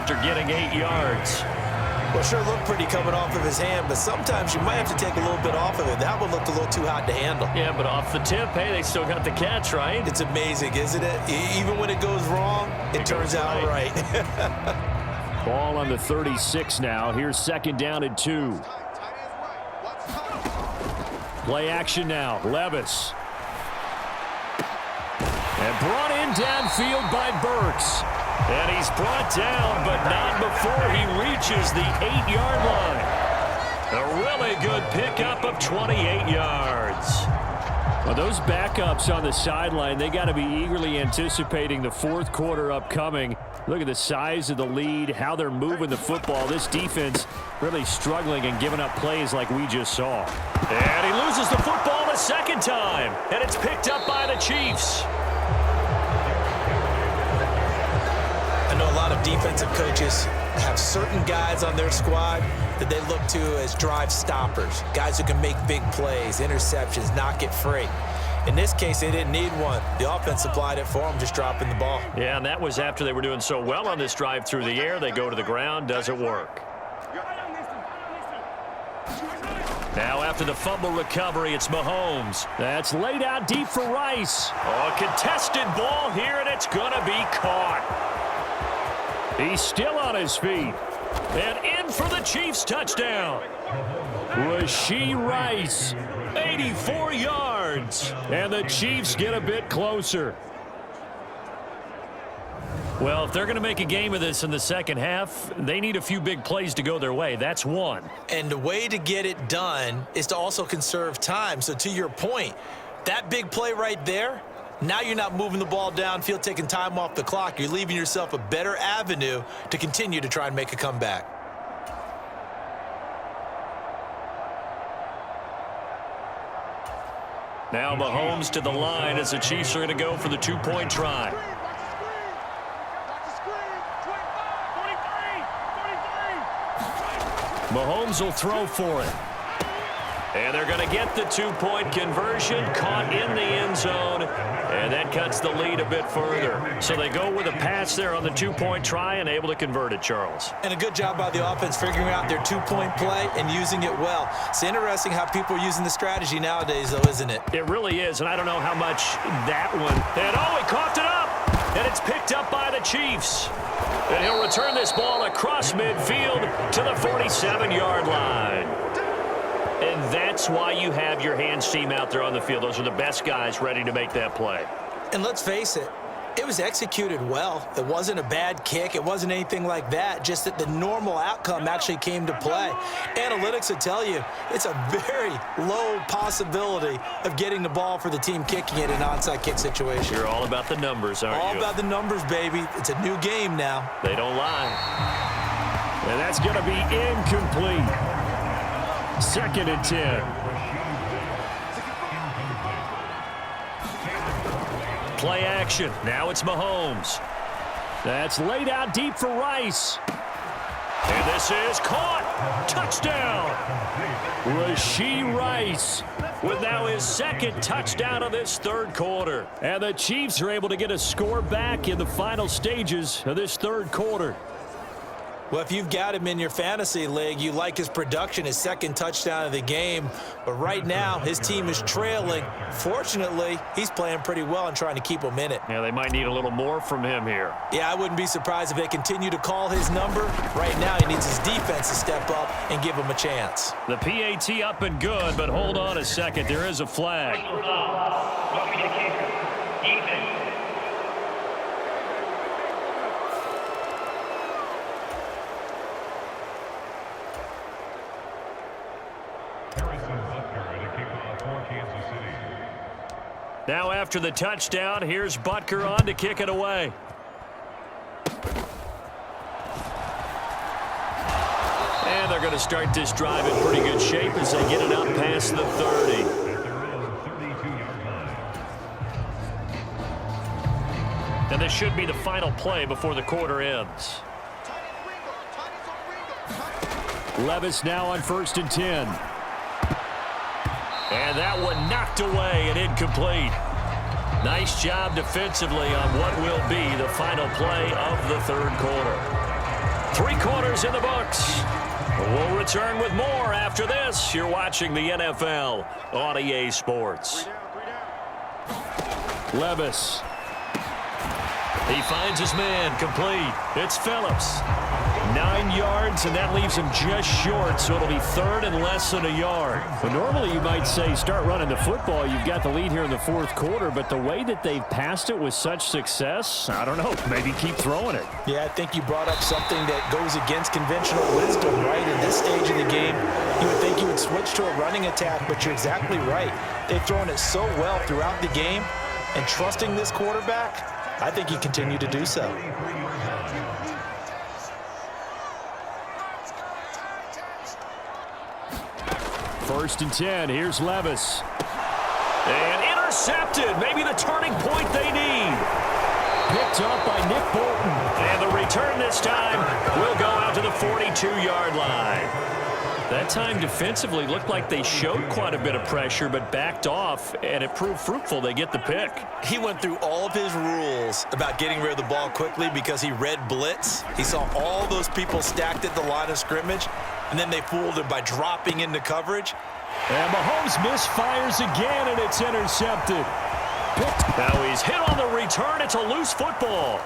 after getting 8 yards. Well, sure looked pretty coming off of his hand, but sometimes you might have to take a little bit off of it. That one looked a little too hot to handle. Yeah, but off the tip, hey, they still got the catch, right? It's amazing, isn't it? Even when it goes wrong, it turns out right. Ball on the 36 now. Here's 2nd down and 2. Play action now. Levis. And brought in downfield by Burks. And he's brought down, but not before he reaches the 8-yard line. A really good pickup of 28 yards. Well, those backups on the sideline, they got to be eagerly anticipating the 4th quarter upcoming. Look at the size of the lead, how they're moving the football. This defense really struggling and giving up plays like we just saw. And he loses the football a second time. And it's picked up by the Chiefs. I know a lot of defensive coaches have certain guys on their squad that they look to as drive stoppers, guys who can make big plays, interceptions, knock it free. In this case, they didn't need one. The offense supplied it for them, just dropping the ball. Yeah, and that was after they were doing so well on this drive through the air. They go to the ground, doesn't work. Now after the fumble recovery, it's Mahomes. That's laid out deep for Rice. Oh, a contested ball here, and it's going to be caught. He's still on his feet. And in for the Chiefs touchdown. Rashee Rice. 84 yards. And the Chiefs get a bit closer. Well, if they're going to make a game of this in the second half, they need a few big plays to go their way. That's one. And the way to get it done is to also conserve time. So to your point, that big play right there, now you're not moving the ball downfield, taking time off the clock. You're leaving yourself a better avenue to continue to try and make a comeback. Now Mahomes to the line as the Chiefs are going to go for the 2-point try. Mahomes will throw for it. And they're going to get the 2-point conversion, caught in the end zone, and that cuts the lead a bit further. So they go with a pass there on the 2-point try and able to convert it, Charles. And a good job by the offense figuring out their 2-point play and using it well. It's interesting how people are using the strategy nowadays, though, isn't it? It really is, and I don't know how much that one. And, oh, he coughed it up, and it's picked up by the Chiefs. And he'll return this ball across midfield to the 47-yard line. And that's why you have your hands team out there on the field. Those are the best guys ready to make that play. And let's face it, it was executed well. It wasn't a bad kick. It wasn't anything like that. Just that the normal outcome actually came to play. Analytics will tell you it's a very low possibility of getting the ball for the team kicking it in an onside kick situation. You're all about the numbers, aren't you? All about the numbers, baby. It's a new game now. They don't lie. And that's going to be incomplete. 2nd and 10. Play action. Now it's Mahomes. That's laid out deep for Rice. And this is caught. Touchdown. Rashee Rice with now his 2nd touchdown of this 3rd quarter. And the Chiefs are able to get a score back in the final stages of this 3rd quarter. Well, if you've got him in your fantasy league, you like his production, his 2nd touchdown of the game. But right now, his team is trailing. Fortunately, he's playing pretty well and trying to keep them in it. Yeah, they might need a little more from him here. Yeah, I wouldn't be surprised if they continue to call his number. Right now, he needs his defense to step up and give him a chance. The PAT up and good, but hold on a second. There is a flag. Now after the touchdown, here's Butker on to kick it away. And they're going to start this drive in pretty good shape as they get it up past the 30. And this should be the final play before the quarter ends. Levis now on 1st and 10. And that one knocked away and incomplete. Nice job defensively on what will be the final play of the 3rd quarter. 3 quarters in the books. We'll return with more after this. You're watching the NFL on EA Sports. Levis. He finds his man, complete. It's Phillips. 9 yards, and that leaves him just short, so it'll be third and less than a yard. Well, normally you might say start running the football. You've got the lead here in the fourth quarter, but the way that they've passed it with such success, I don't know, maybe keep throwing it. Yeah, I think you brought up something that goes against conventional wisdom, right? In this stage of the game, you would think you would switch to a running attack, but you're exactly right. They've thrown it so well throughout the game, and trusting this quarterback, I think you continue to do so. First and 10, here's Levis. And intercepted, maybe the turning point they need. Picked up by Nick Bolton. And the return this time will go out to the 42-yard line. That time defensively looked like they showed quite a bit of pressure, but backed off, and it proved fruitful. They get the pick. He went through all of his rules about getting rid of the ball quickly because he read blitz. He saw all those people stacked at the line of scrimmage, and then they fooled him by dropping into coverage. And Mahomes misfires again, and it's intercepted. Now he's hit on the return. It's a loose football.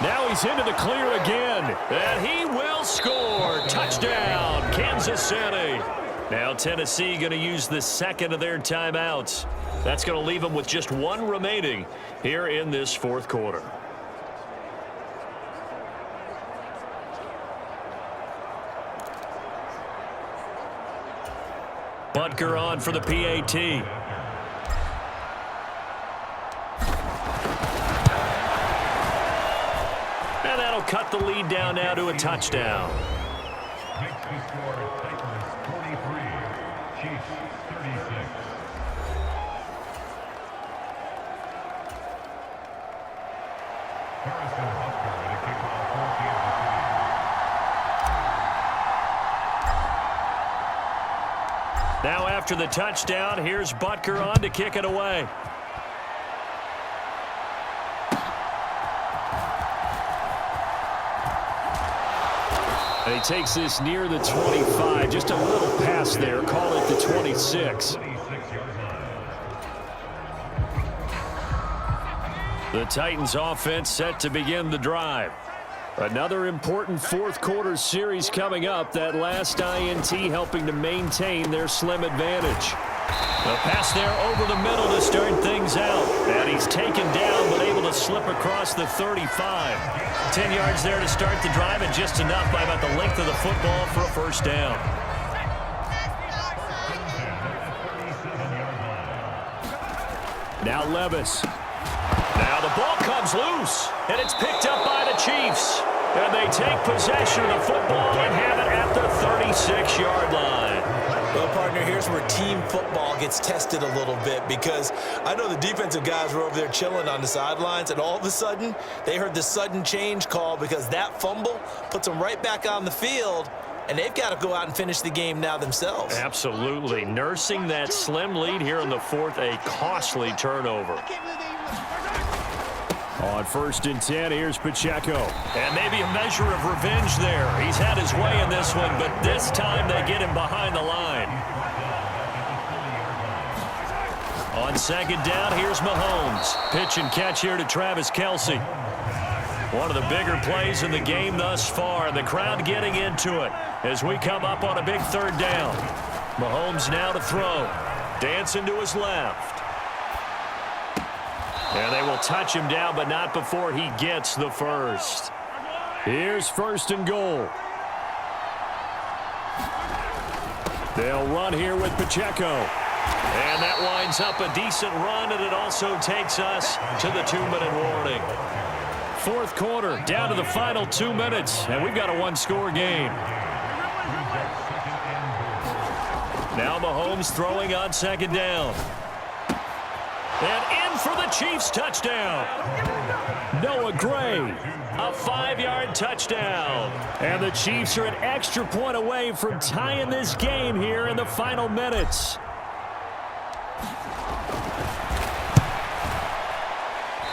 Now he's into the clear again. And he will score. Touchdown, Kansas City. Now Tennessee going to use the second of their timeouts. That's going to leave them with just 1 remaining here in this fourth quarter. Butker on for the PAT. And that'll cut the lead down now to a touchdown. Now after the touchdown, here's Butker on to kick it away. And he takes this near the 25. Just a little pass there. Call it the 26. The Titans offense set to begin the drive. Another important fourth quarter series coming up. That last INT helping to maintain their slim advantage. A pass there over the middle to start things out. And he's taken down but able to slip across the 35. 10 yards there to start the drive and just enough by about the length of the football for a first down. Now Levis. Now the ball comes loose, and it's picked up by the Chiefs. And they take possession of the football and have it at the 36-yard line. Well, partner, here's where team football gets tested a little bit because I know the defensive guys were over there chilling on the sidelines, and all of a sudden, they heard the sudden change call because that fumble puts them right back on the field, and they've got to go out and finish the game now themselves. Absolutely. Nursing that slim lead here in the fourth, a costly turnover. On first and 10, here's Pacheco. And maybe a measure of revenge there. He's had his way in this one, but this time they get him behind the line. On second down, here's Mahomes. Pitch and catch here to Travis Kelce. One of the bigger plays in the game thus far, and the crowd getting into it as we come up on a big third down. Mahomes now to throw. Dancing to his left. And they will touch him down, but not before he gets the first. Here's first and goal. They'll run here with Pacheco. And that winds up a decent run, and it also takes us to the 2-minute warning. Fourth quarter, down to the final 2 minutes, and we've got a one-score game. Now Mahomes throwing on second down. And in for the Chiefs touchdown. Noah Gray. A 5-yard touchdown. And the Chiefs are an extra point away from tying this game here in the final minutes.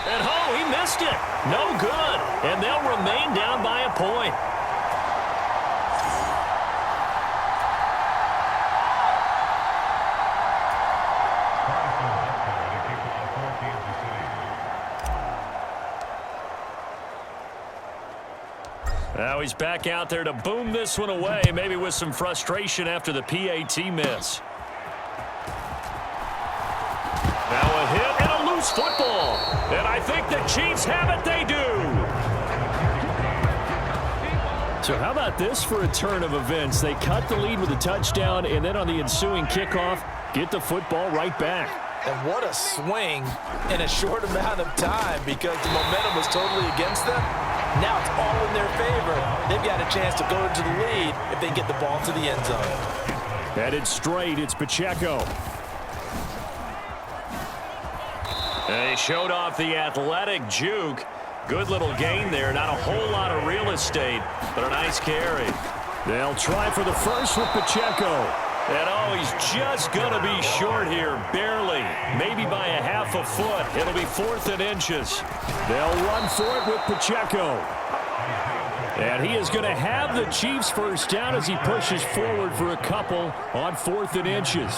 And oh, he missed it. No good, and they'll remain down by a point. Now he's back out there to boom this one away, maybe with some frustration after the PAT miss. Now a hit and a loose football. And I think the Chiefs have it. They do. So how about this for a turn of events? They cut the lead with a touchdown, and then on the ensuing kickoff, get the football right back. And what a swing in a short amount of time, because the momentum was totally against them. Now it's all in their favor. They've got a chance to go into the lead if they get the ball to the end zone. Headed straight, it's Pacheco. They showed off the athletic juke. Good little gain there. Not a whole lot of real estate, but a nice carry. They'll try for the first with Pacheco. And oh, he's just going to be short here, barely. Maybe by a half a foot. It'll be 4th and inches. They'll run for it with Pacheco. And he is going to have the Chiefs first down as he pushes forward for a couple on 4th and inches.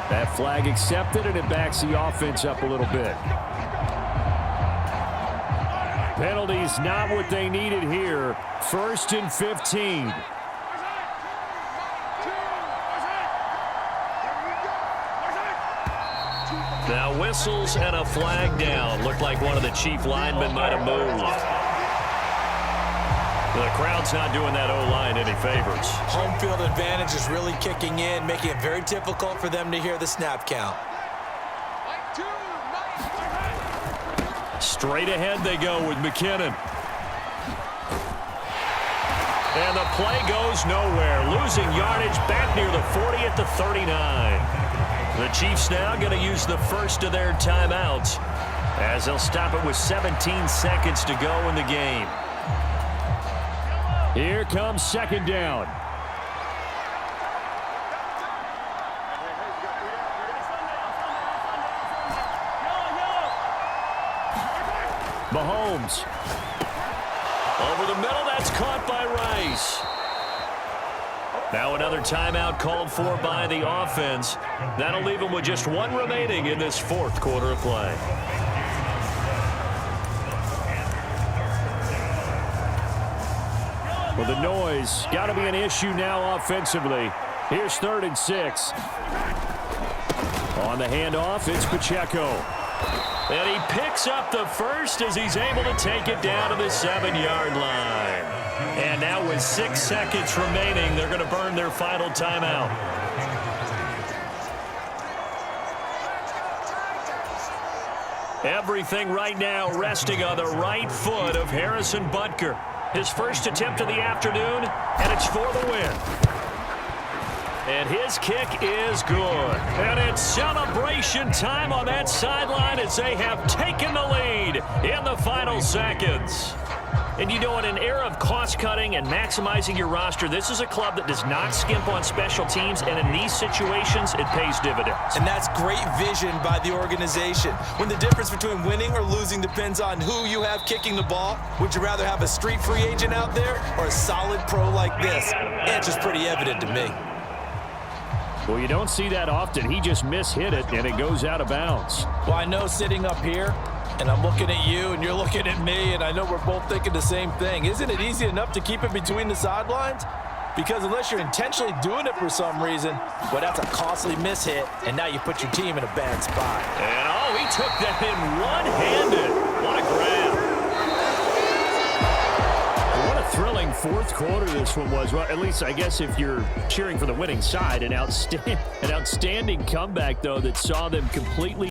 That flag accepted, and it backs the offense up a little bit. Penalties not what they needed here. 1st and 15. Now whistles and a flag down. Looked like one of the Chief linemen might have moved. The crowd's not doing that O-line any favors. Home field advantage is really kicking in, making it very difficult for them to hear the snap count. Straight ahead they go with McKinnon. And the play goes nowhere. Losing yardage back near the 40 at the 39. The Chiefs now going to use the first of their timeouts as they'll stop it with 17 seconds to go in the game. Here comes 2nd down. Mahomes. Over the middle, that's caught by Rice. Now another timeout called for by the offense. That'll leave them with just one remaining in this 4th quarter of play. Well, the noise got to be an issue now offensively. Here's 3rd and 6. On the handoff, it's Pacheco. And he picks up the first as he's able to take it down to the 7-yard line. And now with 6 seconds remaining, they're going to burn their final timeout. Everything right now resting on the right foot of Harrison Butker. His first attempt of the afternoon, and it's for the win. And his kick is good. And it's celebration time on that sideline as they have taken the lead in the final seconds. And you know, in an era of cost-cutting and maximizing your roster, this is a club that does not skimp on special teams, and in these situations, it pays dividends. And that's great vision by the organization. When the difference between winning or losing depends on who you have kicking the ball, would you rather have a street free agent out there or a solid pro like this? The answer's pretty evident to me. Well, you don't see that often. He just mishit it, and it goes out of bounds. Well, I know sitting up here, and I'm looking at you, and you're looking at me, and I know we're both thinking the same thing. Isn't it easy enough to keep it between the sidelines? Because unless you're intentionally doing it for some reason, well, that's a costly mishit, and now you put your team in a bad spot. And, oh, he took that in one-handed. What a grab. What a thrilling fourth quarter this one was. Well, at least I guess if you're cheering for the winning side, an outstanding comeback, though, that saw them completely